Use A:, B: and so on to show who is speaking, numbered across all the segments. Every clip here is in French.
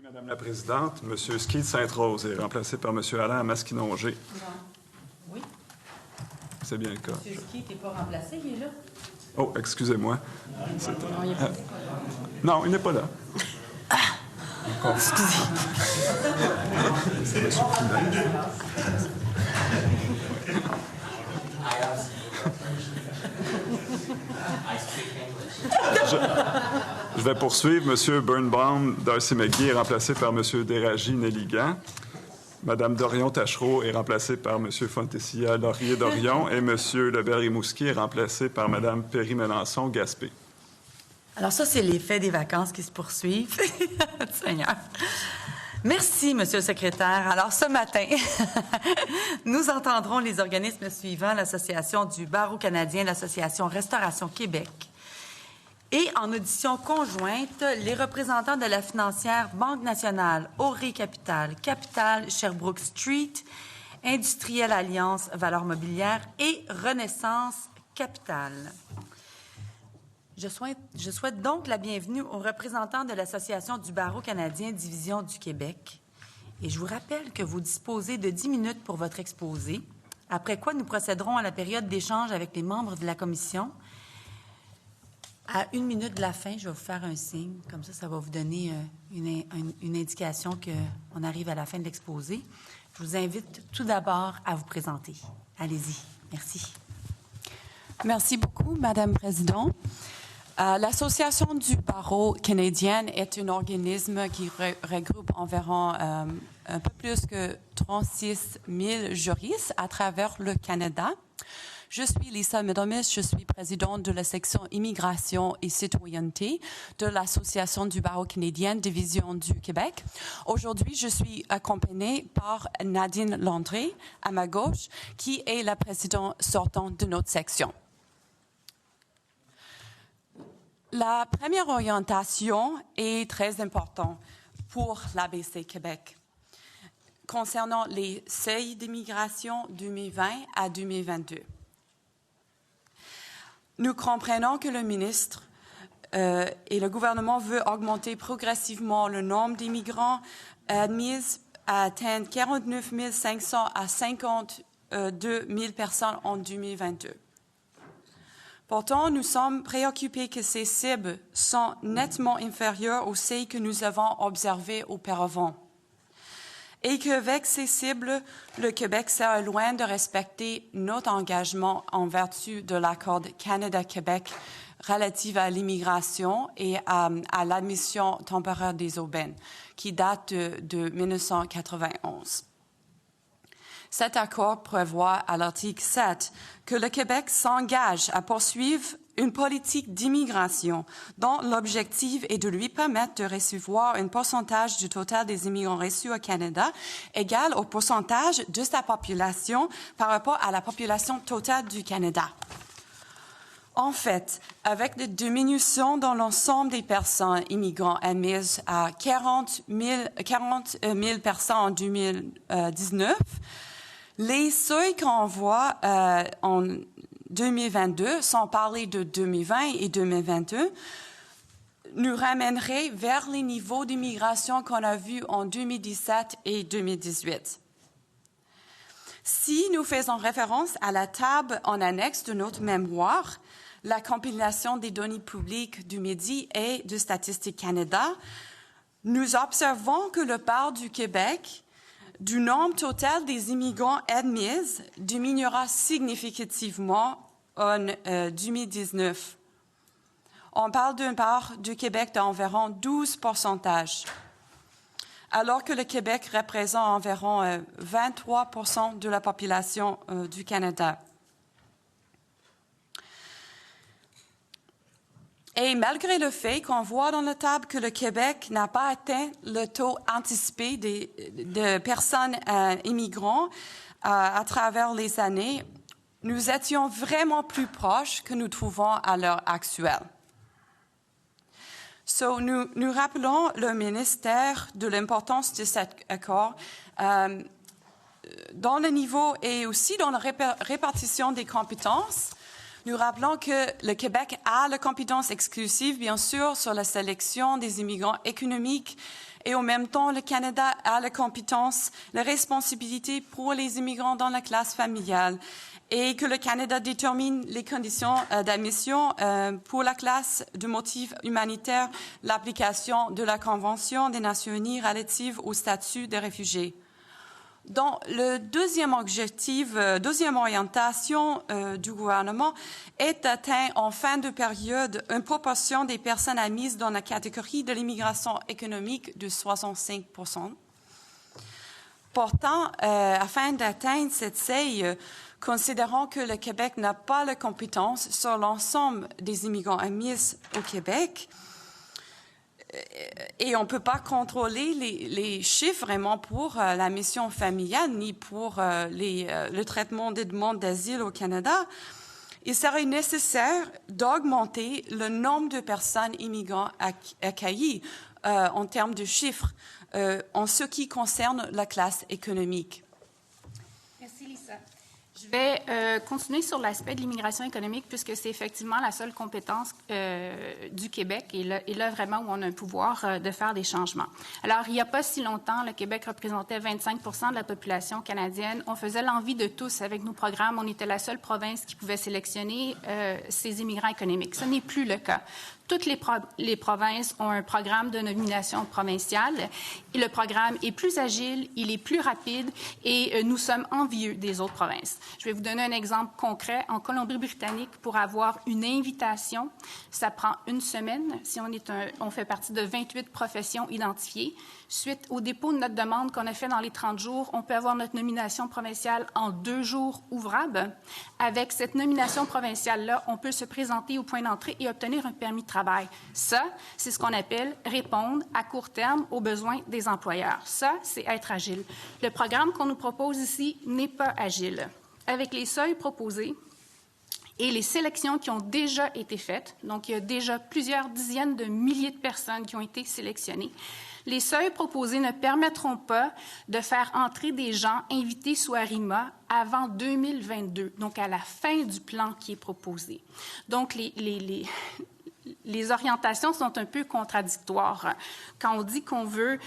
A: Madame la Présidente, M. Ski de Sainte-Rose est remplacé par M. Alain Masquinongé.
B: Oui.
A: C'est bien le cas.
B: M. Ski n'est pas remplacé, il est là.
A: Oh, excusez-moi. Non, il n'est pas là.
B: Excusez.
A: C'est M. Poulain. Je vais poursuivre. M. Birnbaum Darcy McGee est remplacé par M. Déragi Nelligan. Mme Dorion-Tachereau est remplacée par M. Fontessia Laurier-Dorion et M. Lebert-Rimouski est remplacé par Mme Perry-Melançon-Gaspé.
B: Alors ça, c'est l'effet des vacances qui se poursuivent. Seigneur. Merci, Monsieur le secrétaire. Alors, ce matin, nous entendrons les organismes suivants, l'Association du barreau canadien, l'Association Restauration Québec. Et en audition conjointe, les représentants de la financière Banque nationale, Auray Capital, Capital Sherbrooke Street, Industrielle Alliance Valeurs mobilières et Renaissance Capital. Je souhaite donc la bienvenue aux représentants de l'Association du barreau canadien Division du Québec. Et je vous rappelle que vous disposez de 10 minutes pour votre exposé, après quoi nous procéderons à la période d'échange avec les membres de la commission. À 1 minute de la fin, je vais vous faire un signe. Comme ça va vous donner une indication qu'on arrive à la fin de l'exposé. Je vous invite tout d'abord à vous présenter. Allez-y. Merci.
C: Merci beaucoup, Madame la Présidente. L'Association du barreau canadien est un organisme qui regroupe environ un peu plus que 36 000 juristes à travers le Canada. Je suis Lisa Medomis, je suis présidente de la section Immigration et Citoyenneté de l'Association du barreau canadien Division du Québec. Aujourd'hui, je suis accompagnée par Nadine Landry, à ma gauche, qui est la présidente sortante de notre section. La première orientation est très importante pour l'ABC Québec concernant les seuils d'immigration 2020 à 2022. Nous comprenons que le ministre et le gouvernement veulent augmenter progressivement le nombre d'immigrants admis à atteindre 49 500 à 52 000 personnes en 2022. Pourtant, nous sommes préoccupés que ces cibles sont nettement inférieures aux seuils que nous avons observés auparavant. Et qu'avec ces cibles, le Québec sera loin de respecter notre engagement en vertu de l'accord Canada-Québec relatif à l'immigration et à l'admission temporaire des aubaines, qui date de 1991. Cet accord prévoit à l'article 7 que le Québec s'engage à poursuivre une politique d'immigration dont l'objectif est de lui permettre de recevoir un pourcentage du total des immigrants reçus au Canada égal au pourcentage de sa population par rapport à la population totale du Canada. En fait, avec la diminution dans l'ensemble des personnes immigrantes admises à 40 000 personnes en 2019, les seuils qu'on voit en 2022, sans parler de 2020 et 2022, nous ramèneraient vers les niveaux d'immigration qu'on a vus en 2017 et 2018. Si nous faisons référence à la table en annexe de notre mémoire, la compilation des données publiques du Midi et de Statistique Canada, nous observons que le part du Québec du nombre total des immigrants admis diminuera significativement en 2019. On parle d'une part du Québec d'environ 12%, alors que le Québec représente environ 23% de la population du Canada. Et malgré le fait qu'on voit dans la table que le Québec n'a pas atteint le taux anticipé de personnes immigrantes à travers les années, nous étions vraiment plus proches que nous trouvons à l'heure actuelle. Nous rappelons le ministère de l'importance de cet accord dans le niveau et aussi dans la répartition des compétences. Nous rappelons que le Québec a la compétence exclusive, bien sûr, sur la sélection des immigrants économiques et en même temps, le Canada a la compétence, la responsabilité pour les immigrants dans la classe familiale et que le Canada détermine les conditions d'admission pour la classe de motifs humanitaires, l'application de la Convention des Nations unies relative au statut des réfugiés. Dans le deuxième objectif, deuxième orientation du gouvernement est d'atteindre en fin de période une proportion des personnes admises dans la catégorie de l'immigration économique de 65%. Pourtant, afin d'atteindre cette seuil, considérant que le Québec n'a pas la compétence sur l'ensemble des immigrants admis au Québec, et on ne peut pas contrôler les chiffres vraiment pour la mission familiale ni pour le traitement des demandes d'asile au Canada, il serait nécessaire d'augmenter le nombre de personnes immigrantes accueillies en termes de chiffres en ce qui concerne la classe économique.
D: Merci, Lisa. Je vais continuer sur l'aspect de l'immigration économique puisque c'est effectivement la seule compétence du Québec et là vraiment où on a un pouvoir de faire des changements. Alors, il n'y a pas si longtemps, le Québec représentait 25% de la population canadienne. On faisait l'envie de tous avec nos programmes. On était la seule province qui pouvait sélectionner ces immigrants économiques. Ce n'est plus le cas. Toutes les provinces ont un programme de nomination provinciale. Et le programme est plus agile, il est plus rapide et nous sommes envieux des autres provinces. Je vais vous donner un exemple concret. En Colombie-Britannique, pour avoir une invitation, ça prend une semaine. Si on fait partie de 28 professions identifiées. Suite au dépôt de notre demande qu'on a fait dans les 30 jours, on peut avoir notre nomination provinciale en 2 jours ouvrables. Avec cette nomination provinciale-là, on peut se présenter au point d'entrée et obtenir un permis de travail. Ça, c'est ce qu'on appelle répondre à court terme aux besoins des employeurs. Ça, c'est être agile. Le programme qu'on nous propose ici n'est pas agile. Avec les seuils proposés et les sélections qui ont déjà été faites, donc il y a déjà plusieurs dizaines de milliers de personnes qui ont été sélectionnées, les seuils proposés ne permettront pas de faire entrer des gens invités sous ARIMA avant 2022, donc à la fin du plan qui est proposé. Donc, les orientations sont un peu contradictoires. Quand on dit qu'on veut...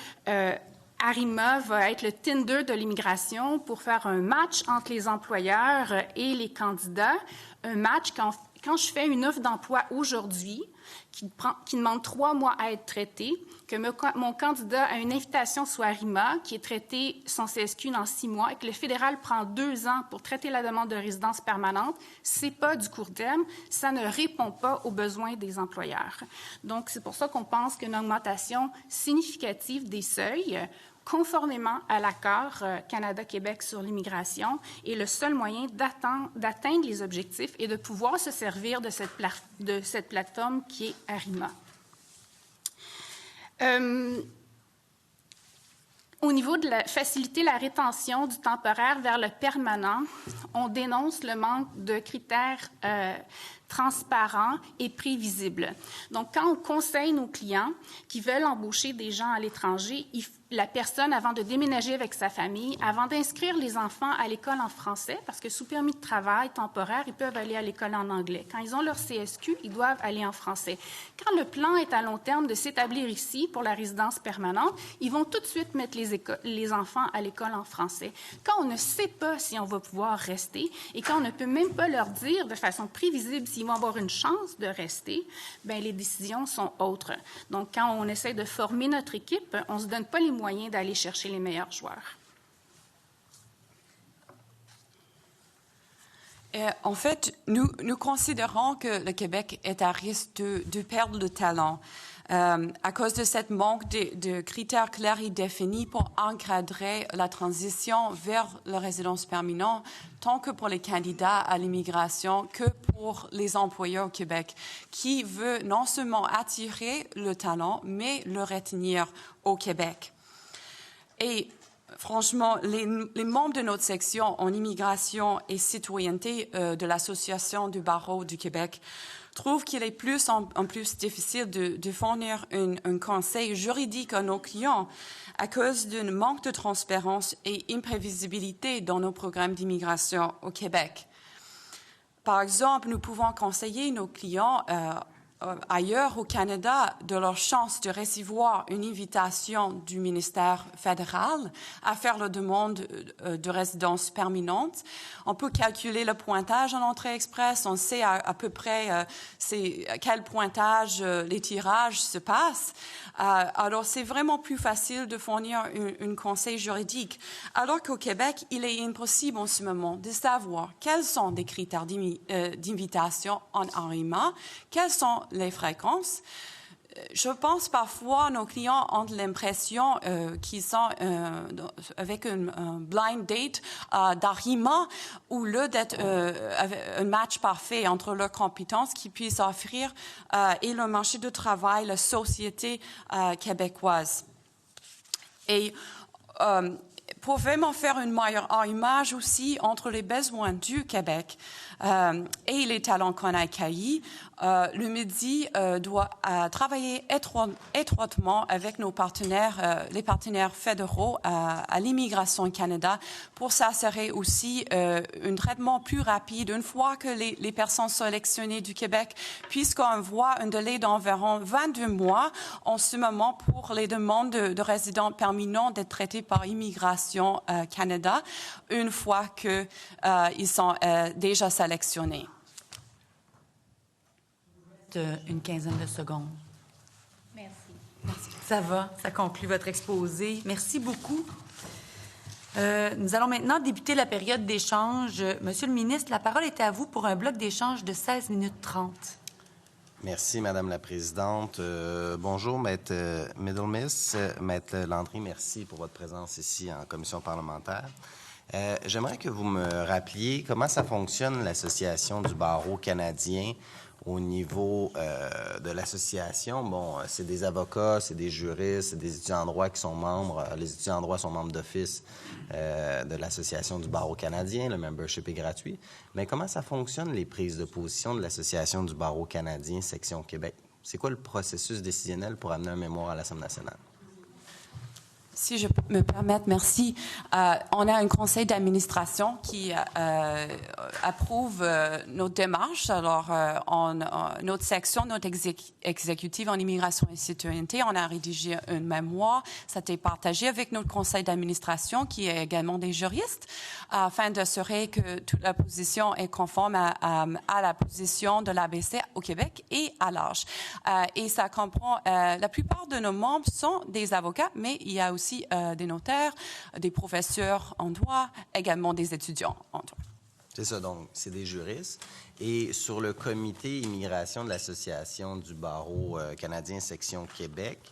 D: ARIMA va être le Tinder de l'immigration pour faire un match entre les employeurs et les candidats. Un match quand je fais une offre d'emploi aujourd'hui qui demande 3 mois à être traitée, que mon candidat a une invitation sous ARIMA qui est traitée son CSQ dans 6 mois et que le fédéral prend 2 ans pour traiter la demande de résidence permanente, c'est pas du court terme, ça ne répond pas aux besoins des employeurs. Donc, c'est pour ça qu'on pense qu'une augmentation significative des seuils, conformément à l'accord Canada-Québec sur l'immigration, est le seul moyen d'atteindre les objectifs et de pouvoir se servir de cette plateforme qui est ARIMA. Au niveau de faciliter la rétention du temporaire vers le permanent, on dénonce le manque de critères transparents et prévisibles. Donc, quand on conseille nos clients qui veulent embaucher des gens à l'étranger, la personne, avant de déménager avec sa famille, avant d'inscrire les enfants à l'école en français, parce que sous permis de travail temporaire, ils peuvent aller à l'école en anglais. Quand ils ont leur CSQ, ils doivent aller en français. Quand le plan est à long terme de s'établir ici pour la résidence permanente, ils vont tout de suite mettre les enfants à l'école en français. Quand on ne sait pas si on va pouvoir rester et quand on ne peut même pas leur dire de façon prévisible s'ils vont avoir une chance de rester, bien, les décisions sont autres. Donc, quand on essaie de former notre équipe, on ne se donne pas les moyens d'aller chercher les meilleurs joueurs.
C: En fait, nous considérons que le Québec est à risque de perdre le talent à cause de ce manque de critères clairs et définis pour encadrer la transition vers la résidence permanente, tant que pour les candidats à l'immigration que pour les employeurs au Québec, qui veulent non seulement attirer le talent, mais le retenir au Québec. Et franchement, les membres de notre section en immigration et citoyenneté de l'Association du barreau du Québec trouvent qu'il est plus en plus difficile de fournir un conseil juridique à nos clients à cause d'un manque de transparence et imprévisibilité dans nos programmes d'immigration au Québec. Par exemple, nous pouvons conseiller nos clients ailleurs au Canada de leur chance de recevoir une invitation du ministère fédéral à faire la demande de résidence permanente. On peut calculer le pointage en entrée express. On sait à peu près à quel pointage les tirages se passent. Alors, c'est vraiment plus facile de fournir un conseil juridique. Alors qu'au Québec, il est impossible en ce moment de savoir quels sont les critères d'invitation en ARIMA, quels sont les fréquences. Je pense parfois nos clients ont l'impression qu'ils sont avec un blind date d'ARIMA ou lieu d'être un match parfait entre leurs compétences qu'ils puissent offrir et le marché du travail, la société québécoise. Et pour vraiment faire une meilleure image aussi entre les besoins du Québec et les talents qu'on a accueillis, le Midi doit travailler étroitement avec nos partenaires, les partenaires fédéraux à l'Immigration Canada pour s'assurer aussi un traitement plus rapide une fois que les personnes sélectionnées du Québec, puisqu'on voit un délai d'environ 22 mois en ce moment pour les demandes de résidents permanents d'être traités par Immigration Canada une fois qu'ils sont déjà sélectionnés.
B: Une quinzaine de secondes.
D: Merci.
B: Merci. Ça va, ça conclut votre exposé. Merci beaucoup. Nous allons maintenant débuter la période d'échange. Monsieur le ministre, la parole est à vous pour un bloc d'échange de 16 minutes 30.
E: Merci, Madame la Présidente. Bonjour, Maître Middlemiss. Maître Landry, merci pour votre présence ici en commission parlementaire. J'aimerais que vous me rappeliez comment ça fonctionne l'Association du barreau canadien au niveau de l'association. Bon, c'est des avocats, c'est des juristes, c'est des étudiants en droit qui sont membres. Les étudiants en droit sont membres d'office de l'Association du barreau canadien. Le membership est gratuit. Mais comment ça fonctionne, les prises de position de l'Association du barreau canadien, section Québec? C'est quoi le processus décisionnel pour amener un mémoire à l'Assemblée nationale?
C: Si je peux me permettre, merci. On a un conseil d'administration qui approuve nos démarches. Alors, notre section, notre exécutive en immigration et citoyenneté, on a rédigé une mémoire. Ça a été partagé avec notre conseil d'administration, qui est également des juristes, afin d'assurer que toute la position est conforme à la position de l'ABC au Québec et à large. Et ça comprend, la plupart de nos membres sont des avocats, mais il y a aussi des notaires, des professeurs en droit, également des étudiants en droit.
E: C'est ça, donc, c'est des juristes. Et sur le comité immigration de l'Association du barreau canadien section Québec,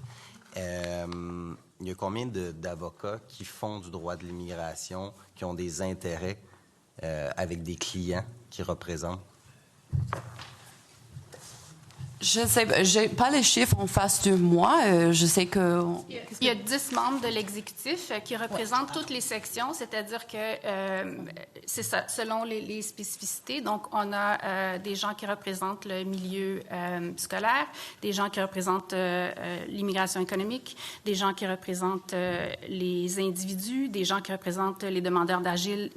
E: il y a combien d'avocats qui font du droit de l'immigration, qui ont des intérêts avec des clients qui représentent?
C: Je sais, j'ai pas les chiffres en face de moi. Je sais que...
D: Il y a 10 membres de l'exécutif qui représentent toutes les sections, c'est-à-dire que c'est ça, selon les spécificités. Donc, on a des gens qui représentent le milieu scolaire, des gens qui représentent l'immigration économique, des gens qui représentent les individus, des gens qui représentent les demandeurs d'asile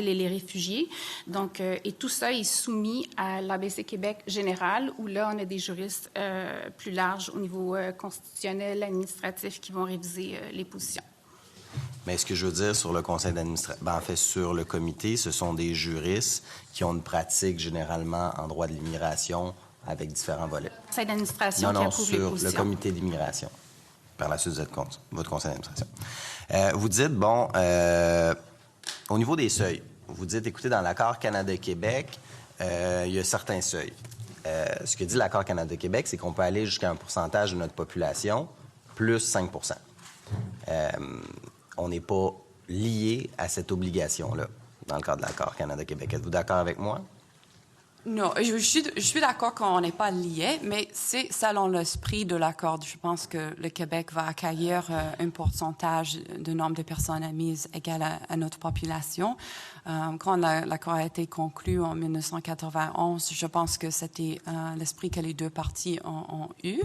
D: et les réfugiés. Donc, et tout ça est soumis à l'ABC Québec général, où là, on a des juristes plus larges au niveau constitutionnel, administratif, qui vont réviser les positions.
E: Mais ce que je veux dire sur le conseil d'administration, en fait, sur le comité, ce sont des juristes qui ont une pratique généralement en droit de l'immigration avec différents volets.
D: Le conseil d'administration qui approuve les positions.
E: Sur le comité d'immigration. Par la suite, votre conseil d'administration. Vous dites, bon, au niveau des seuils, vous dites, écoutez, dans l'accord Canada-Québec, il y a certains seuils. Ce que dit l'accord Canada-Québec, c'est qu'on peut aller jusqu'à un pourcentage de notre population, plus 5 on n'est pas lié à cette obligation-là dans le cadre de l'accord Canada-Québec. Êtes-vous d'accord avec moi?
C: Non, je suis d'accord qu'on n'est pas liés, mais c'est selon l'esprit de l'accord. Je pense que le Québec va accueillir un pourcentage de nombre de personnes admises égal à notre population. Quand l'accord a été conclu en 1991, je pense que c'était l'esprit que les deux parties ont eu.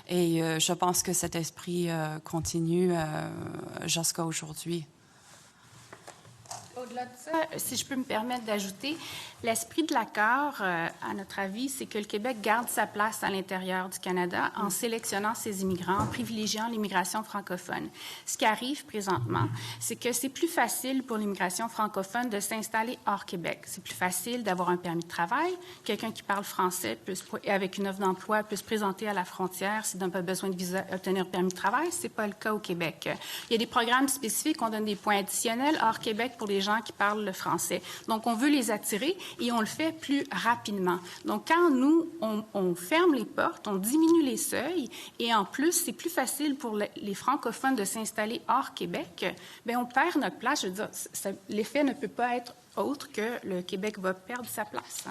C: Et je pense que cet esprit continue jusqu'à aujourd'hui.
D: Au-delà de ça, si je peux me permettre d'ajouter, l'esprit de l'accord, à notre avis, c'est que le Québec garde sa place à l'intérieur du Canada en sélectionnant ses immigrants, en privilégiant l'immigration francophone. Ce qui arrive présentement, c'est que c'est plus facile pour l'immigration francophone de s'installer hors Québec. C'est plus facile d'avoir un permis de travail. Quelqu'un qui parle français avec une offre d'emploi peut se présenter à la frontière s'il n'a pas besoin de visa obtenir un permis de travail. Ce n'est pas le cas au Québec. Il y a des programmes spécifiques, on donne des points additionnels hors Québec pour les gens qui parlent le français. Donc, on veut les attirer et on le fait plus rapidement. Donc, quand nous, on ferme les portes, on diminue les seuils et en plus, c'est plus facile pour les francophones de s'installer hors Québec, bien, on perd notre place. Je veux dire, l'effet ne peut pas être autre que le Québec va perdre sa place.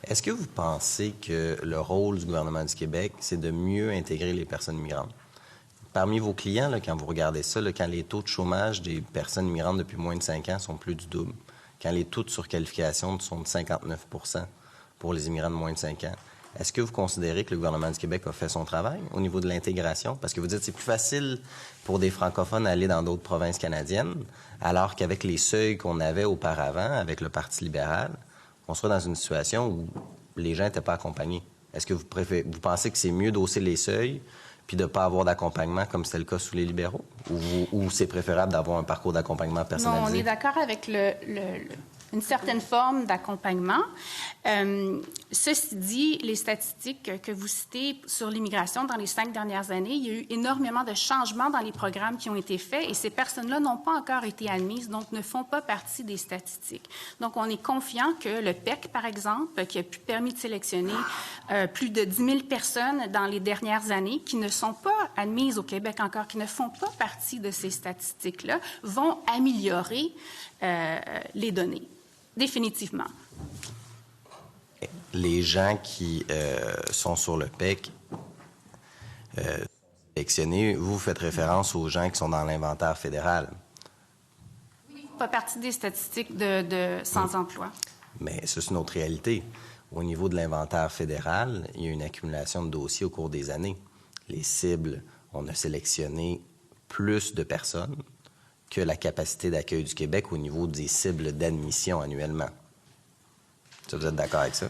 E: Est-ce que vous pensez que le rôle du gouvernement du Québec, c'est de mieux intégrer les personnes migrantes? Parmi vos clients, là, quand vous regardez ça, là, quand les taux de chômage des personnes migrantes depuis moins de 5 ans sont plus du double, quand les taux de surqualification sont de 59 pour les immigrants de moins de 5 ans, est-ce que vous considérez que le gouvernement du Québec a fait son travail au niveau de l'intégration? Parce que vous dites que c'est plus facile pour des francophones d'aller dans d'autres provinces canadiennes, alors qu'avec les seuils qu'on avait auparavant, avec le Parti libéral, on serait dans une situation où les gens n'étaient pas accompagnés. Est-ce que vous pensez que c'est mieux d'hausser les seuils puis de ne pas avoir d'accompagnement comme c'était le cas sous les libéraux? Ou c'est préférable d'avoir un parcours d'accompagnement personnalisé?
D: Non, on est d'accord avec une certaine forme d'accompagnement. Ceci dit, les statistiques que vous citez sur l'immigration dans les 5 dernières années, il y a eu énormément de changements dans les programmes qui ont été faits et ces personnes-là n'ont pas encore été admises, donc ne font pas partie des statistiques. Donc, on est confiant que le PEC, par exemple, qui a permis de sélectionner plus de 10 000 personnes dans les dernières années qui ne sont pas admises au Québec encore, qui ne font pas partie de ces statistiques-là, vont améliorer les données. Définitivement.
E: Les gens qui sont sur le PEC sélectionnés, vous faites référence aux gens qui sont dans l'inventaire fédéral.
D: Oui, pas partie des statistiques de sans-emploi.
E: Mais ça, c'est une autre réalité. Au niveau de l'inventaire fédéral, il y a une accumulation de dossiers au cours des années. Les cibles, on a sélectionné plus de personnes que la capacité d'accueil du Québec au niveau des cibles d'admission annuellement. Ça, vous êtes d'accord avec ça?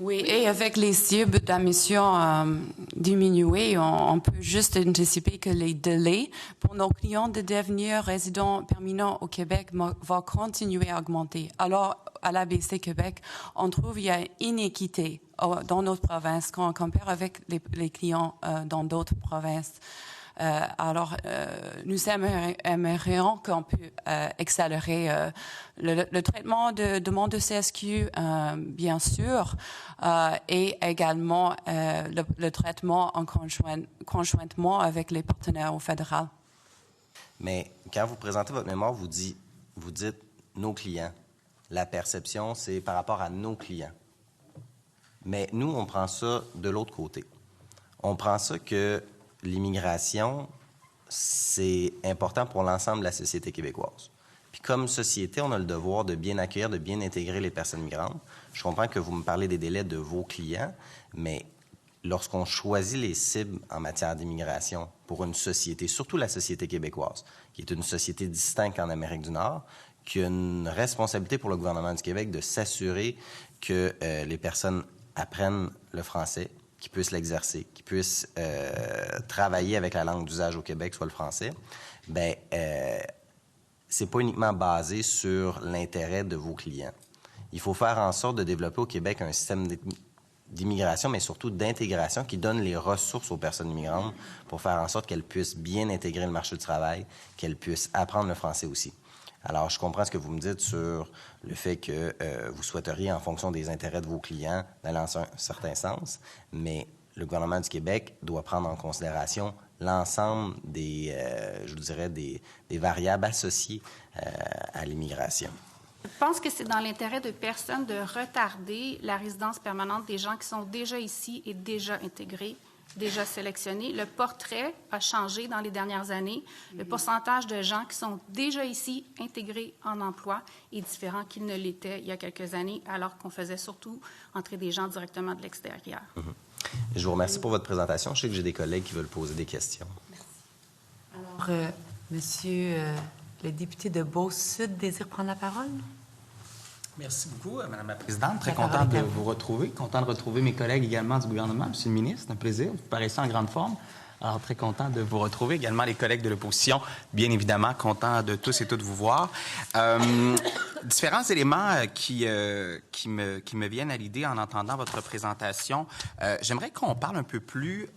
C: Oui, et avec les cibles d'admission diminuées, on peut juste anticiper que les délais pour nos clients de devenir résidents permanents au Québec vont continuer à augmenter. Alors, à l'ABC Québec, on trouve qu'il y a une inéquité dans notre province quand on compare avec les clients dans d'autres provinces. Alors, nous aimerions qu'on puisse accélérer le traitement de demande de CSQ, bien sûr, et également le traitement en conjointement avec les partenaires au fédéral.
E: Mais quand vous présentez votre mémoire, vous dites nos clients. La perception, c'est par rapport à nos clients. Mais nous, on prend ça de l'autre côté. On prend ça que l'immigration, c'est important pour l'ensemble de la société québécoise. Puis comme société, on a le devoir de bien accueillir, de bien intégrer les personnes migrantes. Je comprends que vous me parlez des délais de vos clients, mais lorsqu'on choisit les cibles en matière d'immigration pour une société, surtout la société québécoise, qui est une société distincte en Amérique du Nord, qui a une responsabilité pour le gouvernement du Québec de s'assurer que les personnes apprennent le français, qui puissent l'exercer, qui puissent travailler avec la langue d'usage au Québec, soit le français, bien, c'est pas uniquement basé sur l'intérêt de vos clients. Il faut faire en sorte de développer au Québec un système d'immigration, mais surtout d'intégration qui donne les ressources aux personnes immigrantes pour faire en sorte qu'elles puissent bien intégrer le marché du travail, qu'elles puissent apprendre le français aussi. Alors, je comprends ce que vous me dites sur le fait que vous souhaiteriez, en fonction des intérêts de vos clients, d'aller dans un certain sens, mais le gouvernement du Québec doit prendre en considération l'ensemble des, je vous dirais, des variables associées à l'immigration.
D: Je pense que c'est dans l'intérêt de personne de retarder la résidence permanente des gens qui sont déjà ici et déjà intégrés, déjà sélectionnés. Le portrait a changé dans les dernières années. Le pourcentage de gens qui sont déjà ici, intégrés en emploi, est différent qu'il ne l'était il y a quelques années, alors qu'on faisait surtout entrer des gens directement de l'extérieur.
E: Je vous remercie pour votre présentation. Je sais que j'ai des collègues qui veulent poser des questions.
B: Alors, Monsieur Le député de Beauce-Sud désire prendre la parole.
F: Merci beaucoup, Madame la Présidente. Très
B: La parole
F: content de
B: est à vous.
F: vous retrouver. Content de retrouver mes collègues également du gouvernement. Monsieur le ministre, c'est un plaisir. Vous paraissez en grande forme. Alors, très content de vous retrouver. Également, les collègues de l'opposition, bien évidemment, content de tous et toutes vous voir. Différents éléments qui me viennent à l'idée en entendant votre présentation. J'aimerais qu'on parle un peu plus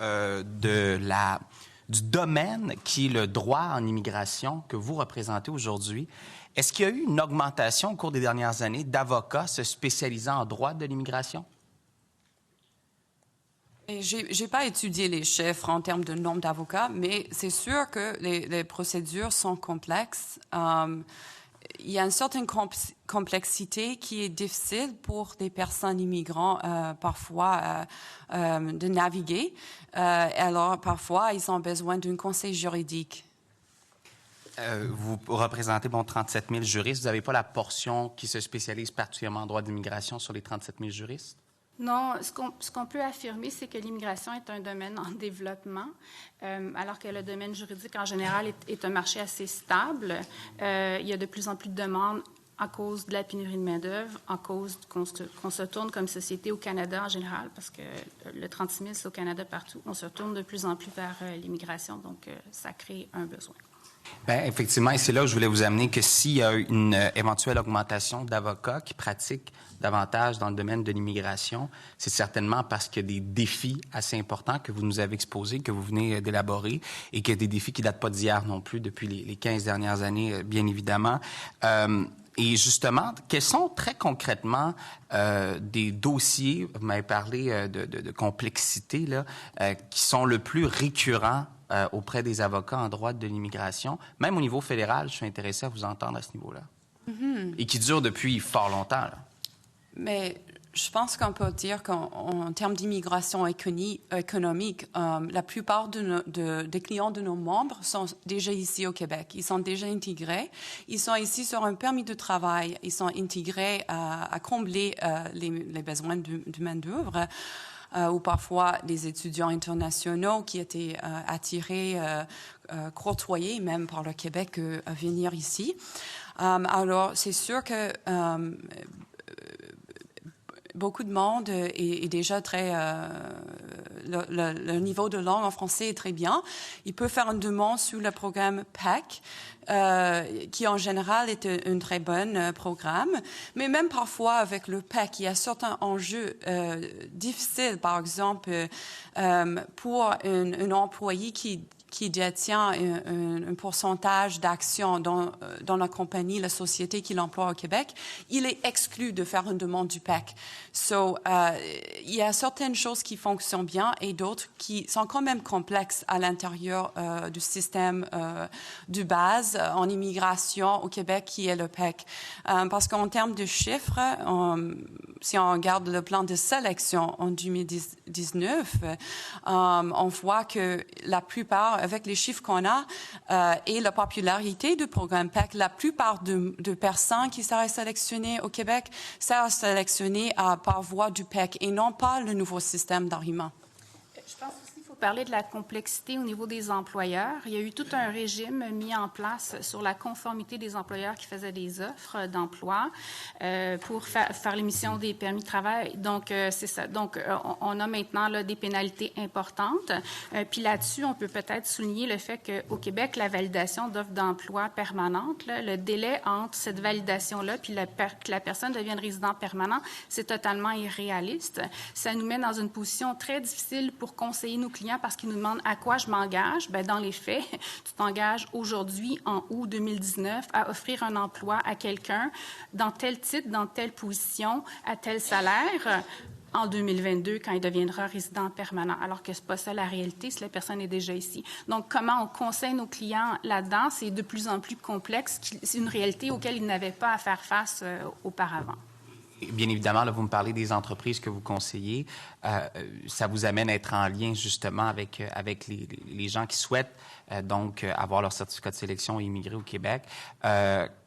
F: du domaine qui est le droit en immigration que vous représentez aujourd'hui. Est-ce qu'il y a eu une augmentation au cours des dernières années d'avocats se spécialisant en droit de l'immigration?
C: Je n'ai pas étudié les chiffres en termes de nombre d'avocats, mais c'est sûr que les procédures sont complexes. Il y a une certaine complexité qui est difficile pour des personnes immigrantes parfois de naviguer. Alors, parfois, ils ont besoin d'un conseil juridique.
F: Vous représentez 37 000 juristes. Vous n'avez pas la portion qui se spécialise particulièrement en droit d'immigration sur les 37 000 juristes?
D: Non, ce qu'on peut affirmer, c'est que l'immigration est un domaine en développement, alors que le domaine juridique, en général, est un marché assez stable. Il y a de plus en plus de demandes à cause de la pénurie de main-d'œuvre, à cause qu'on se tourne comme société au Canada en général, parce que le 36 000, c'est au Canada partout. On se tourne de plus en plus vers l'immigration, donc ça crée un besoin.
F: Bien, effectivement, et c'est là où je voulais vous amener que s'il y a une éventuelle augmentation d'avocats qui pratiquent davantage dans le domaine de l'immigration, c'est certainement parce qu'il y a des défis assez importants que vous nous avez exposés, que vous venez d'élaborer, et qu'il y a des défis qui ne datent pas d'hier non plus, depuis les 15 dernières années, bien évidemment. Et justement, quels sont très concrètement des dossiers, vous m'avez parlé de complexité, là, qui sont le plus récurrents auprès des avocats en droit de l'immigration, même au niveau fédéral, je suis intéressé à vous entendre à ce niveau-là, et qui dure depuis fort longtemps, là.
C: Mais je pense qu'on peut dire qu'en termes d'immigration économique, la plupart des clients de nos membres sont déjà ici au Québec. Ils sont déjà intégrés. Ils sont ici sur un permis de travail. Ils sont intégrés à combler les besoins de main-d'œuvre. Ou parfois des étudiants internationaux qui étaient attirés, courtoyés même par le Québec à venir ici. Alors, c'est sûr que beaucoup de monde est déjà très... le niveau de langue en français est très bien. Il peut faire une demande sous le programme PAC, qui en général est un très bon programme. Mais même parfois avec le PAC, il y a certains enjeux difficiles, par exemple, pour un employé qui détient un pourcentage d'actions dans la compagnie, la société qui l'emploie au Québec, il est exclu de faire une demande du PAC. Il y a certaines choses qui fonctionnent bien et d'autres qui sont quand même complexes à l'intérieur du système de base en immigration au Québec qui est le PAC. Parce qu'en termes de chiffres, si on regarde le plan de sélection en 2019, on voit que la plupart, avec les chiffres qu'on a et la popularité du programme PAC, la plupart de personnes qui seraient sélectionnées au Québec seraient sélectionnées par voie du PAC et non pas le nouveau système d'arrimement.
D: Je pense aussi qu'il faut parler de la complexité au niveau des employeurs. Il y a eu tout un régime mis en place sur la conformité des employeurs qui faisaient des offres d'emploi pour faire l'émission des permis de travail. Donc, c'est ça. Donc, on a maintenant là, des pénalités importantes. Puis là-dessus, on peut peut-être souligner le fait qu'au Québec, la validation d'offres d'emploi permanentes, là, le délai entre cette validation-là puis que la personne devienne résident permanent, c'est totalement irréaliste. Ça nous met dans une position très difficile pour conseiller nos clients parce qu'ils nous demandent à quoi je m'engage. Bien, dans les faits, tu t'engages aujourd'hui, en août 2019, à offrir un emploi à quelqu'un dans tel titre, dans telle position, à tel salaire, en 2022, quand il deviendra résident permanent, alors que ce n'est pas ça la réalité si la personne est déjà ici. Donc, comment on conseille nos clients là-dedans, c'est de plus en plus complexe. C'est une réalité auquel ils n'avaient pas à faire face auparavant.
F: Bien évidemment, là, vous me parlez des entreprises que vous conseillez. Ça vous amène à être en lien justement avec les gens qui souhaitent donc avoir leur certificat de sélection et immigrer au Québec.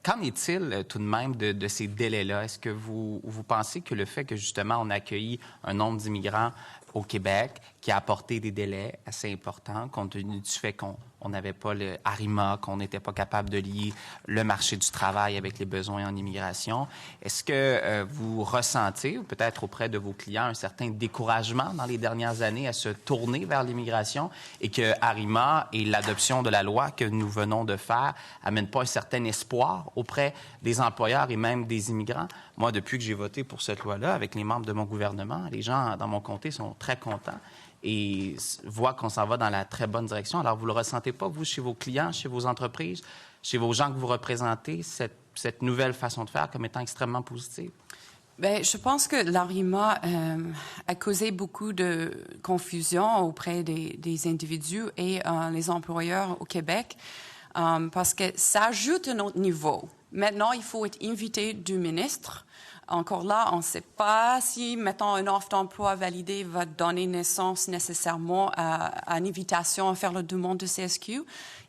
F: Qu'en est-il tout de même de ces délais-là? Est-ce que vous pensez que le fait que justement on a accueilli un nombre d'immigrants au Québec qui a apporté des délais assez importants compte tenu du fait qu'on n'avait pas le ARIMA, qu'on n'était pas capable de lier le marché du travail avec les besoins en immigration. Est-ce que vous ressentez, ou peut-être auprès de vos clients, un certain découragement dans les dernières années à se tourner vers l'immigration et que ARIMA et l'adoption de la loi que nous venons de faire n'amènent pas un certain espoir auprès des employeurs et même des immigrants? Moi, depuis que j'ai voté pour cette loi-là, avec les membres de mon gouvernement, les gens dans mon comté sont très contents et voient qu'on s'en va dans la très bonne direction. Alors, vous ne le ressentez pas, vous, chez vos clients, chez vos entreprises, chez vos gens que vous représentez, cette nouvelle façon de faire comme étant extrêmement positive?
C: Bien, je pense que l'ARIMA a causé beaucoup de confusion auprès des individus et les employeurs au Québec parce que ça ajoute un autre niveau. Maintenant, il faut être invité du ministre. Encore là, on ne sait pas si, mettons, une offre d'emploi validée va donner naissance nécessairement à une invitation à faire la demande de CSQ.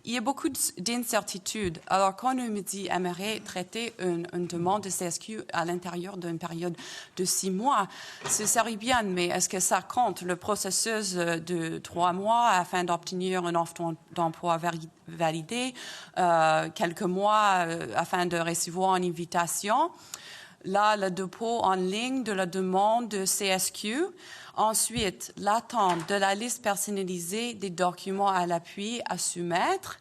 C: Il y a beaucoup d'incertitudes. Alors, quand on me dit aimerait traiter une demande de CSQ à l'intérieur d'une période de 6 mois, ce serait bien, mais est-ce que ça compte le processus de 3 mois afin d'obtenir une offre d'emploi validée, quelques mois afin de recevoir une invitation? Là, le dépôt en ligne de la demande de CSQ. Ensuite, l'attente de la liste personnalisée des documents à l'appui à soumettre.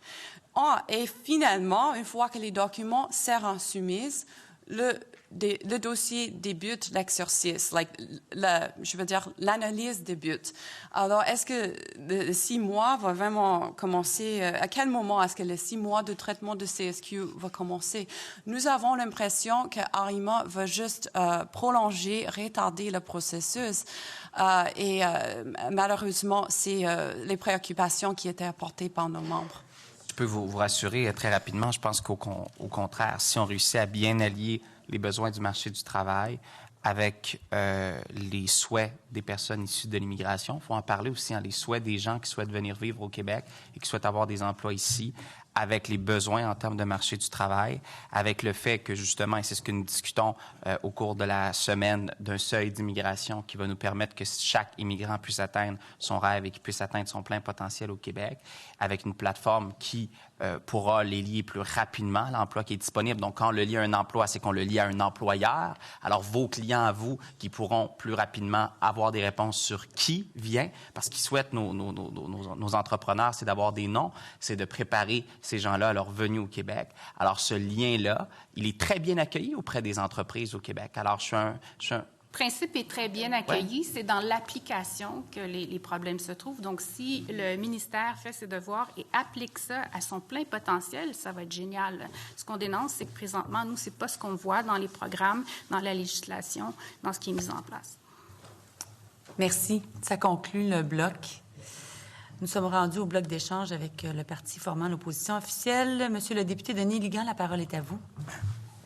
C: Et finalement, une fois que les documents seront soumis, le dossier débute l'exercice, l'analyse débute. Alors, est-ce que le 6 mois va vraiment commencer? À quel moment est-ce que les 6 mois de traitement de CSQ va commencer? Nous avons l'impression que ARIMA va juste prolonger, retarder le processus. Malheureusement, c'est les préoccupations qui étaient apportées par nos membres.
F: Je peux vous rassurer très rapidement. Je pense qu'au contraire, si on réussit à bien allier les besoins du marché du travail avec les souhaits des personnes issues de l'immigration, il faut en parler aussi, les souhaits des gens qui souhaitent venir vivre au Québec et qui souhaitent avoir des emplois ici, avec les besoins en termes de marché du travail, avec le fait que, justement, et c'est ce que nous discutons au cours de la semaine, d'un seuil d'immigration qui va nous permettre que chaque immigrant puisse atteindre son rêve et qu'il puisse atteindre son plein potentiel au Québec, avec une plateforme qui pourra les lier plus rapidement à l'emploi qui est disponible. Donc, quand on le lie à un emploi, c'est qu'on le lie à un employeur. Alors, vos clients à vous qui pourront plus rapidement avoir des réponses sur qui vient, parce qu'ils souhaitent, nos entrepreneurs, c'est d'avoir des noms, c'est de préparer ces gens-là à leur venue au Québec. Alors, ce lien-là, il est très bien accueilli auprès des entreprises au Québec. Alors, Le
D: principe est très bien accueilli. C'est dans l'application que les problèmes se trouvent. Donc, si le ministère fait ses devoirs et applique ça à son plein potentiel, ça va être génial. Ce qu'on dénonce, c'est que présentement, nous, c'est pas ce qu'on voit dans les programmes, dans la législation, dans ce qui est mis en place.
B: Merci. Ça conclut le bloc. Nous sommes rendus au bloc d'échange avec le parti formant l'opposition officielle. Monsieur le député Denis Ligan, la parole est à vous.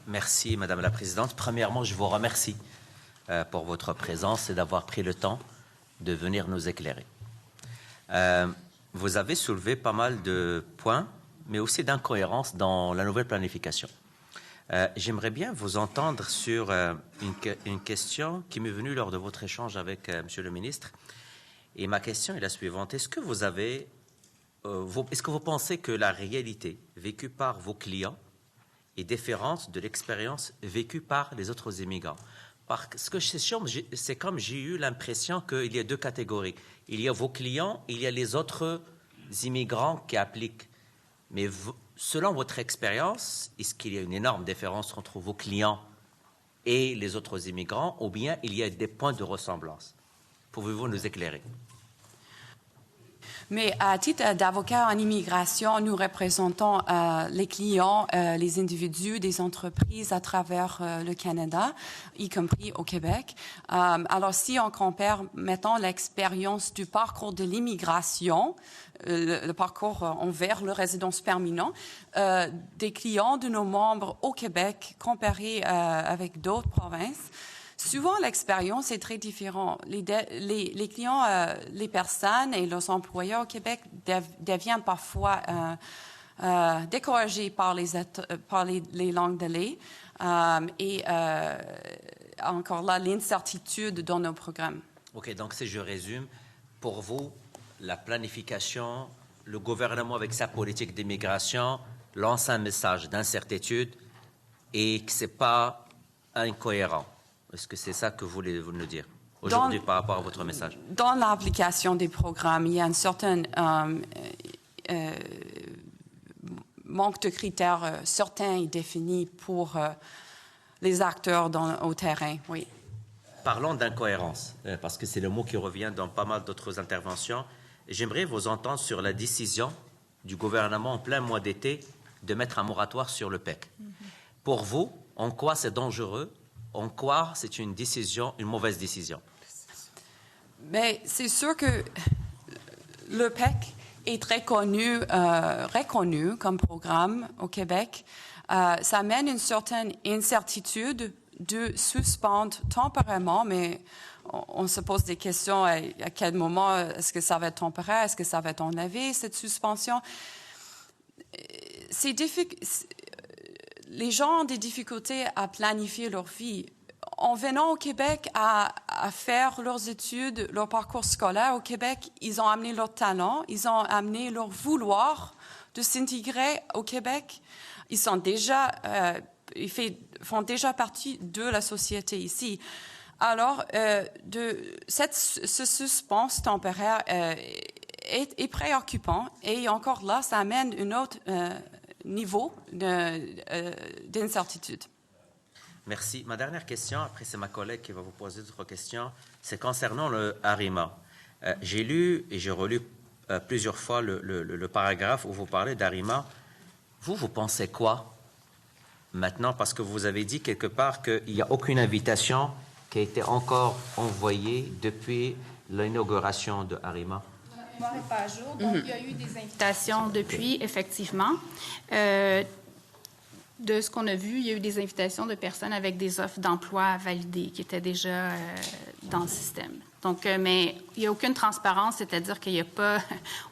G: Merci, Madame la Présidente. Premièrement, je vous remercie pour votre présence et d'avoir pris le temps de venir nous éclairer. Vous avez soulevé pas mal de points, mais aussi d'incohérences dans la nouvelle planification. J'aimerais bien vous entendre sur une question qui m'est venue lors de votre échange avec Monsieur le ministre. Et ma question est la suivante. Est-ce que vous pensez que la réalité vécue par vos clients est différente de l'expérience vécue par les autres immigrants? Parce que c'est comme j'ai eu l'impression qu'il y a 2 catégories. Il y a vos clients, il y a les autres immigrants qui appliquent. Mais selon votre expérience, est-ce qu'il y a une énorme différence entre vos clients et les autres immigrants, ou bien il y a des points de ressemblance? Pouvez-vous nous éclairer?
C: Mais à titre d'avocat en immigration, nous représentons les clients, les individus, des entreprises à travers le Canada, y compris au Québec. Alors, si on compare, mettons, l'expérience du parcours de l'immigration, le parcours envers le résidence permanente, des clients de nos membres au Québec comparé avec d'autres provinces, souvent, l'expérience est très différente. Les clients, les personnes et leurs employeurs au Québec deviennent parfois découragés par les langues de lait et encore là, l'incertitude dans nos programmes.
G: OK, donc si je résume, pour vous, la planification, le gouvernement avec sa politique d'immigration lance un message d'incertitude et que ce n'est pas incohérent. Est-ce que c'est ça que vous voulez nous dire aujourd'hui par rapport à votre message?
C: Dans l'application des programmes, il y a un certain manque de critères certains et définis pour les acteurs au terrain, oui.
G: Parlons d'incohérence, parce que c'est le mot qui revient dans pas mal d'autres interventions. J'aimerais vous entendre sur la décision du gouvernement en plein mois d'été de mettre un moratoire sur le PEC. Pour vous, en quoi c'est dangereux? En quoi c'est une mauvaise décision?
C: Mais c'est sûr que le PEC est très reconnu comme programme au Québec. Ça amène une certaine incertitude de suspendre temporairement, mais on se pose des questions à quel moment est-ce que ça va être temporaire, est-ce que ça va être enlevé, cette suspension. Les gens ont des difficultés à planifier leur vie. En venant au Québec à faire leurs études, leur parcours scolaire au Québec, ils ont amené leur talent, ils ont amené leur vouloir de s'intégrer au Québec. Ils sont déjà, font déjà partie de la société ici. Alors, ce suspense temporaire est préoccupant et encore là, ça amène un autre niveau d'incertitude.
G: Merci. Ma dernière question, après c'est ma collègue qui va vous poser d'autres questions, c'est concernant le Arima. J'ai lu et j'ai relu plusieurs fois le paragraphe où vous parlez d'Arima. Vous pensez quoi maintenant? Parce que vous avez dit quelque part qu'il n'y a aucune invitation qui a été encore envoyée depuis l'inauguration de Arima.
D: La mémoire n'est pas à jour, donc il y a eu des invitations depuis, effectivement. De ce qu'on a vu, il y a eu des invitations de personnes avec des offres d'emploi à valider qui étaient déjà dans le système. Donc, mais il n'y a aucune transparence, c'est-à-dire qu'il n'y a pas,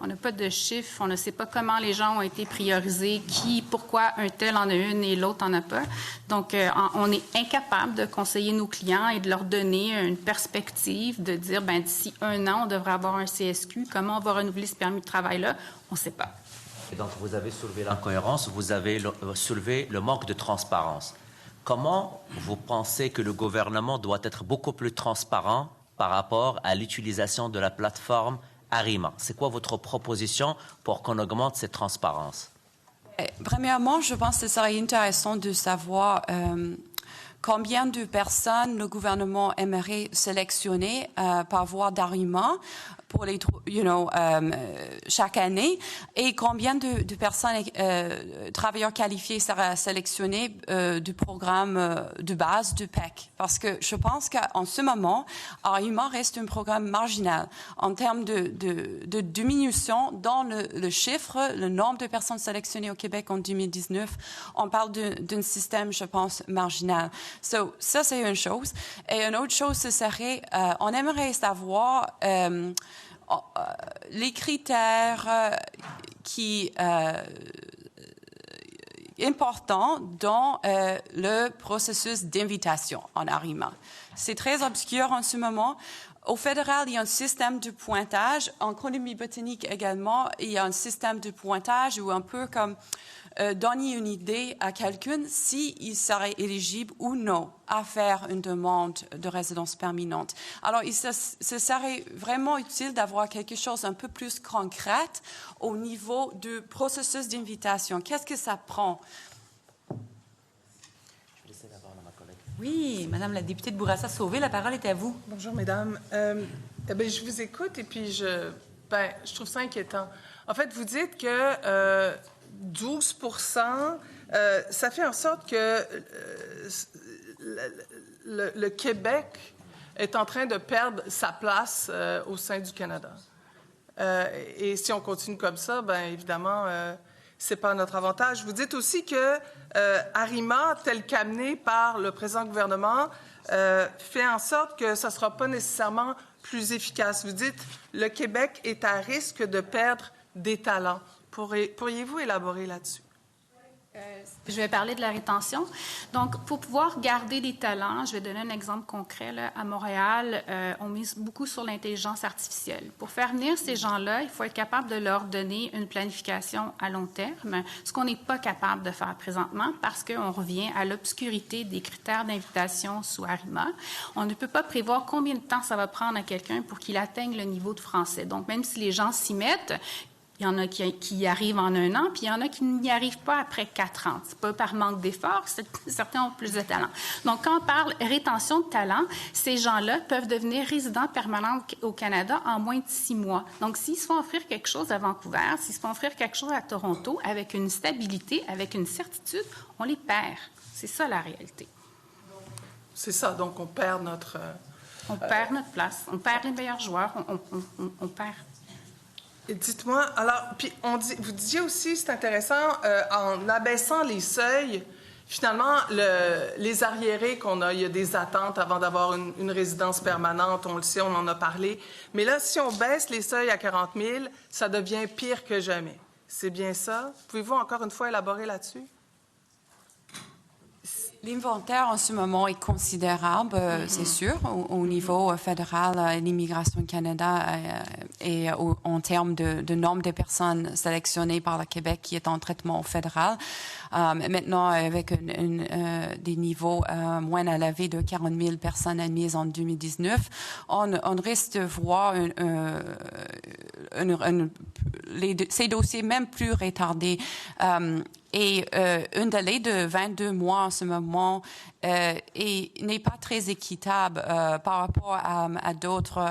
D: on n'a pas de chiffres, on ne sait pas comment les gens ont été priorisés, pourquoi un tel en a une et l'autre en a pas. Donc, on est incapable de conseiller nos clients et de leur donner une perspective, de dire, ben d'ici 1 an, on devrait avoir un CSQ. Comment on va renouveler ce permis de travail-là? On ne sait pas.
G: Et donc, vous avez soulevé l'incohérence, vous avez soulevé le manque de transparence. Comment vous pensez que le gouvernement doit être beaucoup plus transparent par rapport à l'utilisation de la plateforme Arima? C'est quoi votre proposition pour qu'on augmente cette transparence?
C: Premièrement, je pense que ce serait intéressant de savoir combien de personnes le gouvernement aimerait sélectionner par voie d'Arima pour les, chaque année, et combien de personnes, travailleurs qualifiés, seraient sélectionnés du programme de base du PEC. Parce que je pense qu'en ce moment, Arima reste un programme marginal en termes de diminution dans le chiffre, le nombre de personnes sélectionnées au Québec en 2019. On parle d'un système, je pense, marginal. Ça, c'est une chose. Et une autre chose, ce serait, on aimerait savoir les critères importants dans le processus d'invitation en Arima. C'est très obscur en ce moment. Au fédéral, il y a un système de pointage. En Colombie-Britannique également, il y a un système de pointage où un peu comme donner une idée à quelqu'un s'il serait éligible ou non à faire une demande de résidence permanente. Alors, ce serait vraiment utile d'avoir quelque chose un peu plus concret au niveau du processus d'invitation. Qu'est-ce que ça prend?
G: Je vais laisser la parole à ma collègue.
B: Oui, Madame la députée de Bourassa-Sauvé, la parole est à vous.
H: Bonjour, mesdames. Je vous écoute et puis je trouve ça inquiétant. En fait, vous dites que 12 ça fait en sorte que le Québec est en train de perdre sa place au sein du Canada. Et si on continue comme ça, bien évidemment, c'est pas à notre avantage. Vous dites aussi que Arima, tel qu'amené par le présent gouvernement, fait en sorte que ça ne sera pas nécessairement plus efficace. Vous dites le Québec est à risque de perdre des talents. Pourriez-vous élaborer là-dessus?
D: Je vais parler de la rétention. Donc, pour pouvoir garder des talents, je vais donner un exemple concret. Là, à Montréal, on mise beaucoup sur l'intelligence artificielle. Pour faire venir ces gens-là, il faut être capable de leur donner une planification à long terme, ce qu'on n'est pas capable de faire présentement parce qu'on revient à l'obscurité des critères d'invitation sous ARIMA. On ne peut pas prévoir combien de temps ça va prendre à quelqu'un pour qu'il atteigne le niveau de français. Donc, même si les gens s'y mettent, il y en a qui y arrivent en 1 an, puis il y en a qui n'y arrivent pas après 4 ans. C'est pas par manque d'efforts, certains ont plus de talent. Donc, quand on parle rétention de talent, ces gens-là peuvent devenir résidents permanents au Canada en moins de 6 mois. Donc, s'ils se font offrir quelque chose à Vancouver, s'ils se font offrir quelque chose à Toronto, avec une stabilité, avec une certitude, on les perd. C'est ça, la réalité.
H: C'est ça, donc on perd notre...
D: On perd notre place, on perd les meilleurs joueurs, on perd...
H: Et dites-moi, alors, puis vous disiez aussi, c'est intéressant, en abaissant les seuils, finalement, les arriérés qu'on a, il y a des attentes avant d'avoir une résidence permanente, on le sait, on en a parlé. Mais là, si on baisse les seuils à 40 000, ça devient pire que jamais. C'est bien ça? Pouvez-vous encore une fois élaborer là-dessus?
C: L'inventaire en ce moment est considérable, c'est sûr, au niveau fédéral, l'Immigration Canada et en termes de nombre de personnes sélectionnées par le Québec qui est en traitement fédéral. Maintenant, avec des niveaux moins élevés de 40 000 personnes admises en 2019, on risque de voir ces dossiers même plus retardés. Et un délai de 22 mois en ce moment n'est pas très équitable par rapport à d'autres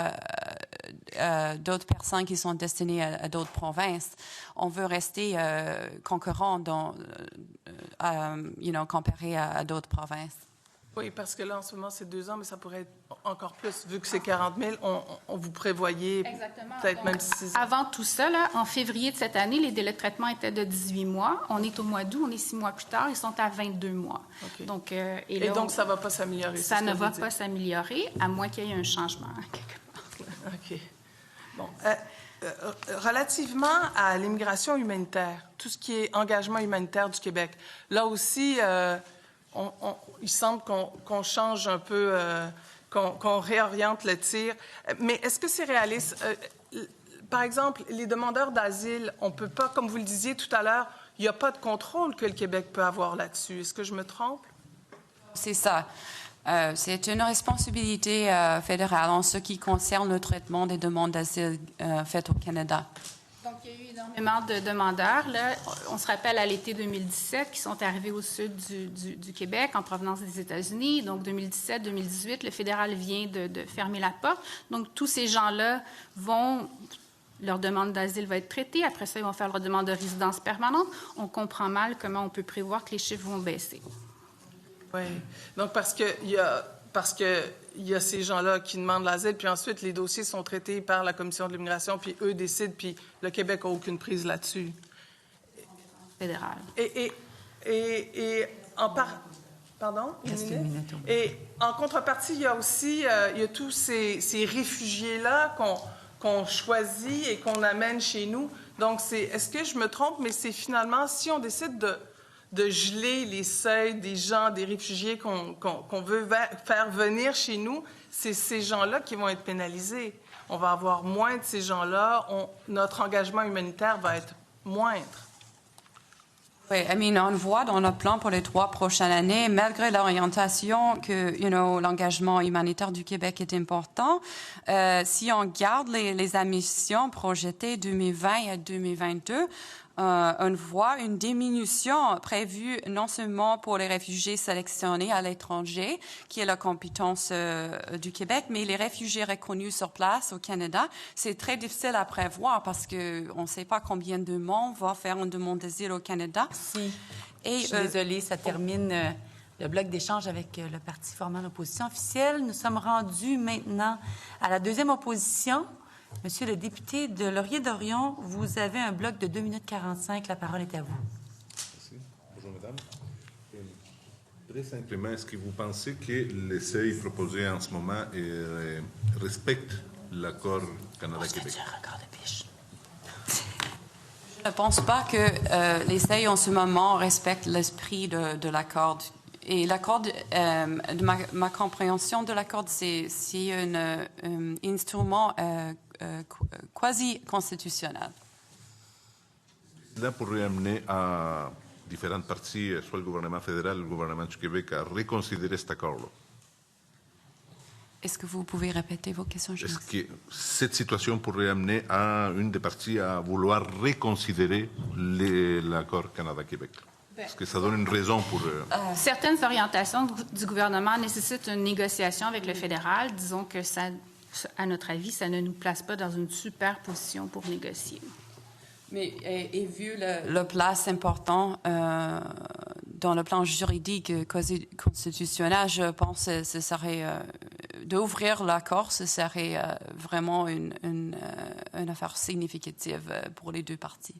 C: personnes qui sont destinées à d'autres provinces. On veut rester concurrent comparé à d'autres provinces.
H: Oui, parce que là, en ce moment, c'est 2 ans, mais ça pourrait être encore plus. Vu que c'est 40 000, on vous prévoyait peut-être même 6 ans.
D: Avant tout ça, là, en février de cette année, les délais de traitement étaient de 18 mois. On est au mois d'août, on est 6 mois plus tard, ils sont à 22 mois.
H: Okay.
D: Donc,
H: donc, ça ne va pas s'améliorer?
D: Ça ne va pas s'améliorer, à moins qu'il y ait un changement quelque part.
H: OK. Bon. Relativement à l'immigration humanitaire, tout ce qui est engagement humanitaire du Québec, là aussi... il semble qu'on change un peu, qu'on réoriente le tir. Mais est-ce que c'est réaliste? Par exemple, les demandeurs d'asile, on ne peut pas, comme vous le disiez tout à l'heure, il n'y a pas de contrôle que le Québec peut avoir là-dessus. Est-ce que je me trompe?
C: C'est ça. C'est une responsabilité fédérale en ce qui concerne le traitement des demandes d'asile faites au Canada.
D: Donc, il y a eu énormément de demandeurs. Là, on se rappelle à l'été 2017 qui sont arrivés au sud du Québec en provenance des États-Unis. Donc, 2017-2018, le fédéral vient de fermer la porte. Donc, tous ces gens-là leur demande d'asile va être traitée. Après ça, ils vont faire leur demande de résidence permanente. On comprend mal comment on peut prévoir que les chiffres vont baisser.
H: Oui. Donc, parce qu'il y a ces gens-là qui demandent l'asile, puis ensuite, les dossiers sont traités par la Commission de l'immigration, puis eux décident, puis le Québec n'a aucune prise là-dessus.
D: Fédéral.
H: Pardon?
B: Et
H: en contrepartie, il y a aussi tous ces réfugiés-là qu'on choisit et qu'on amène chez nous. Donc, est-ce que je me trompe, mais c'est finalement, si on décide de geler les seuils des gens, des réfugiés qu'on veut faire venir chez nous, c'est ces gens-là qui vont être pénalisés. On va avoir moins de ces gens-là. Notre engagement humanitaire va être moindre.
C: Oui, on voit dans notre plan pour les 3 prochaines années, malgré l'orientation que l'engagement humanitaire du Québec est important, si on garde les émissions projetées 2020 à 2022, on voit une diminution prévue non seulement pour les réfugiés sélectionnés à l'étranger, qui est la compétence du Québec, mais les réfugiés reconnus sur place au Canada. C'est très difficile à prévoir parce qu'on ne sait pas combien de monde va faire une demande d'asile au Canada.
B: Si. Et je suis désolée, ça termine le bloc d'échange avec le parti formant l'opposition officielle. Nous sommes rendus maintenant à la deuxième opposition. Monsieur le député de Laurier-Dorion, vous avez un bloc de 2 minutes 45. La parole est à vous.
I: Merci. Bonjour, madame. Très simplement, est-ce que vous pensez que les seuils proposés en ce moment respectent l'accord Canada-Québec?
B: C'est un record de biche.
C: Je ne pense pas que les CEI en ce moment respectent l'esprit de l'accord. Et l'accord, de ma compréhension de l'accord, c'est un instrument quasi-constitutionnel.
I: Là, pourrait amener à différentes parties, soit le gouvernement fédéral, le gouvernement du Québec, à reconsidérer cet accord-là.
C: Est-ce que vous pouvez répéter vos questions?
I: Est-ce que cette situation pourrait amener à une des parties à vouloir reconsidérer l'accord Canada-Québec? Est-ce que ça donne une raison pour...
D: Certaines orientations du gouvernement nécessitent une négociation avec le fédéral. Disons que ça, à notre avis, ça ne nous place pas dans une super position pour négocier.
C: Mais et vu le place important dans le plan juridique constitutionnel, je pense que ce serait d'ouvrir l'accord, ce serait vraiment une affaire significative pour les deux parties.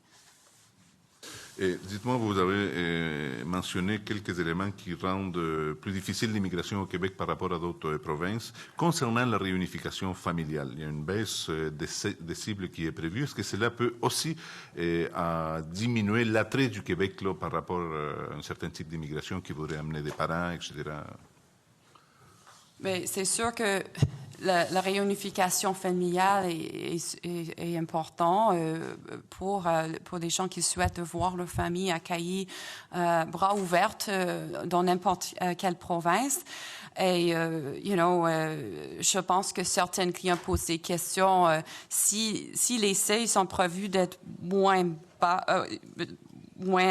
I: Et dites-moi, vous avez mentionné quelques éléments qui rendent plus difficile l'immigration au Québec par rapport à d'autres provinces. Concernant la réunification familiale, il y a une baisse des cibles qui est prévue. Est-ce que cela peut aussi diminuer l'attrait du Québec là, par rapport à un certain type d'immigration qui voudrait amener des parents, etc.?
C: Mais c'est sûr que la réunification familiale est importante pour des gens qui souhaitent voir leur famille accueillie bras ouverts dans n'importe quelle province. Et, je pense que certains clients posent des questions. Si les CEI sont prévus d'être moins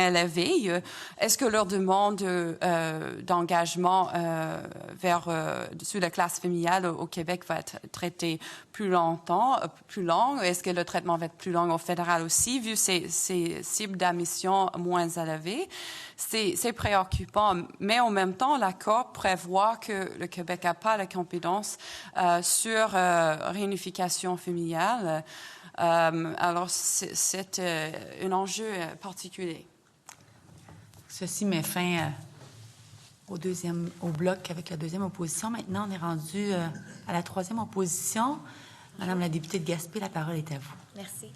C: élevés, est-ce que leur demande d'engagement sur la classe familiale au Québec va être traitée plus longue? Est-ce que le traitement va être plus long au fédéral aussi, vu ces cibles d'admission moins élevées? C'est préoccupant, mais en même temps, l'accord prévoit que le Québec n'a pas la compétence sur réunification familiale. Alors, c'est un enjeu particulier.
B: Ceci met fin au bloc avec la deuxième opposition. Maintenant, on est rendu à la troisième opposition. Madame la députée de Gaspé, la parole est à vous.
J: Merci.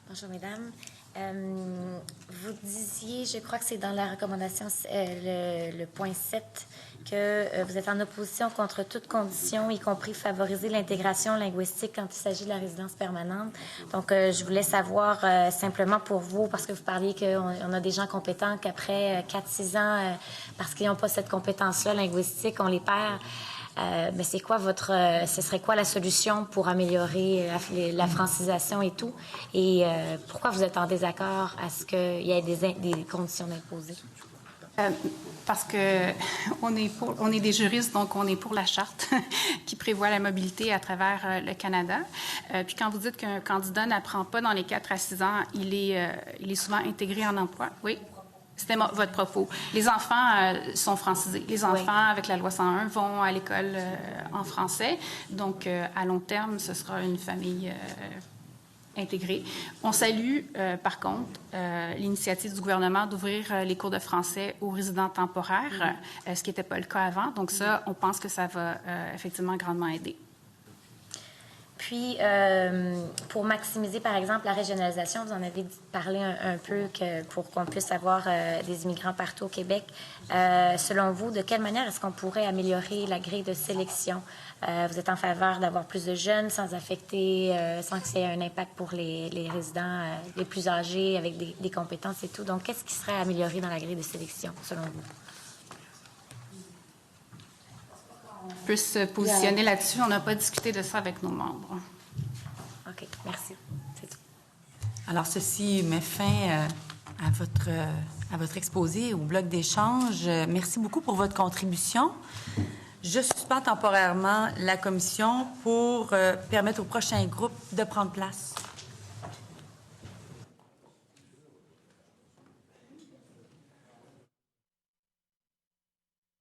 J: Bonjour, mesdames. Vous disiez, je crois que c'est dans la recommandation, le point 7, que vous êtes en opposition contre toute condition, y compris favoriser l'intégration linguistique quand il s'agit de la résidence permanente. Donc, je voulais savoir simplement pour vous, parce que vous parliez qu'on a des gens compétents qu'après 4-6 ans, parce qu'ils n'ont pas cette compétence-là linguistique, on les perd. Mais c'est quoi ce serait quoi la solution pour améliorer la francisation et tout? Et pourquoi vous êtes en désaccord à ce qu'il y ait des conditions imposées?
D: Parce que on est des juristes, donc on est pour la charte qui prévoit la mobilité à travers le Canada. Puis quand vous dites qu'un candidat n'apprend pas dans les 4 à 6 ans, il est souvent intégré en emploi. Oui. C'était votre propos. Les enfants sont francisés. Les enfants, avec la loi 101, vont à l'école en français. Donc, à long terme, ce sera une famille intégrée. On salue, par contre, l'initiative du gouvernement d'ouvrir les cours de français aux résidents temporaires, ce qui n'était pas le cas avant. Donc, ça, on pense que ça va effectivement grandement aider.
J: Puis, pour maximiser, par exemple, la régionalisation, vous en avez parlé un peu pour qu'on puisse avoir des immigrants partout au Québec. Selon vous, de quelle manière est-ce qu'on pourrait améliorer la grille de sélection? Vous êtes en faveur d'avoir plus de jeunes sans affecter, sans que ça ait un impact pour les résidents les plus âgés avec des compétences et tout. Donc, qu'est-ce qui serait amélioré dans la grille de sélection, selon vous?
D: On peut se positionner là-dessus. On n'a pas discuté de ça avec nos membres.
J: OK, merci. C'est tout.
B: Alors, ceci met fin à votre exposé au bloc d'échange. Merci beaucoup pour votre contribution. Je suspends temporairement la commission pour permettre au prochain groupe de prendre place.